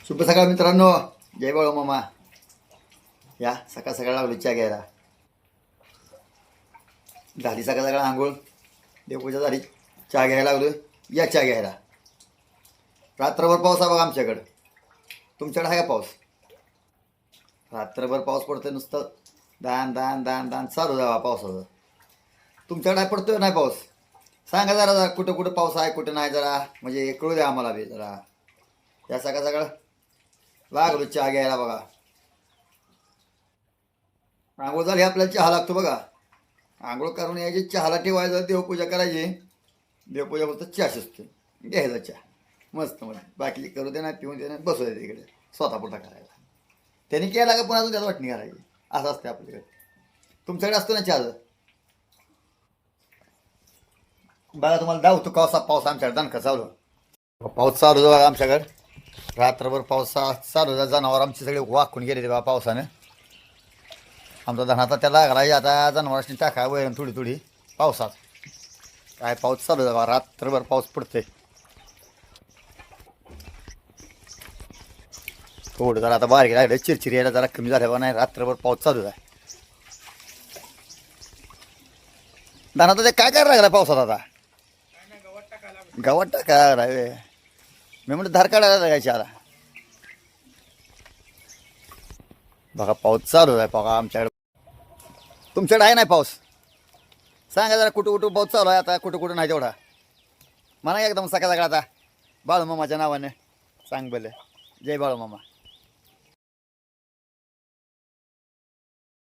शुभ सकाळ मित्रांनो. जय बाळू मामा. या सकाळ सकाळ लागलो चहा घ्यायला. झाली सकाळ सकाळ आंघोळ, देवपूजा झाली, चहा घ्यायला लागलो. या चहा घ्यायला. रात्रभर पाऊस आहे बघा आमच्याकडं. तुमच्याकडे आहे का पाऊस? रात्रभर पाऊस पडतोय नुसतं. दान दान दान दान चालू जावा पावसाचं. तुमच्याकडे आहे पडतोय नाही पाऊस? सांगा जरा जरा कुठं कुठं पाऊस आहे कुठं नाही, जरा म्हणजे कळू द्या आम्हाला बी जरा. या सकाळ सकाळ लागलो चहा घ्यायला बघा. आंघोळ झाली आपल्याला चहा लागतो बघा. आंघोळ करून यायची, चहाला ठेवायचं, देवपूजा करायची. देवपूजा फक्त चहा शिजतो, घ्यायचा चहा मस्त मध्ये. बाकी करू दे ना, पिऊन दे ना, बसू दे तिकडे स्वतः पुरता करायला. त्यांनी केला का पुन्हा अजून त्यात वाटणी करायची. असं असते आपल्याकडे. तुमच्याकडे असतो ना चहाचं? बघा तुम्हाला दावतो कसा पाऊस आमच्याकडे दणका चालू. पाऊस चालू बघा आमच्याकडे. रात्रभर पाऊस चालू झाला. जनावर आमचे सगळे वाकून गेले ते बा पावसानं. आमचा धन आता त्याला लागला. आता जनावरांनी टाका वैरण थोडी थोडी पावसात. काय पाऊस चालू आहे बा, रात्रभर पाऊस पडतोय. थोडं जरा आता बारीक राहिलं, चिरचिरी यायला जरा कमी झालं बा. नाही रात्रभर पाऊस चालू आहे. धनात ते काय करायला लागला पावसात आता? गवत टाकायला लागला. मी म्हणतो धार काढायला लागायची आता. बघा पाऊस चालू आहे बघा आमच्याकडे. तुमच्याकडे आहे नाही पाऊस? सांगा जरा कुठं कुठं पाऊस चालू आहे आता, कुठं कुठं नाही तेवढा म्हणा एकदम सकाळ सकाळ आता. बाळूमामाच्या नावाने सांग बरं. जय बाळूमामा.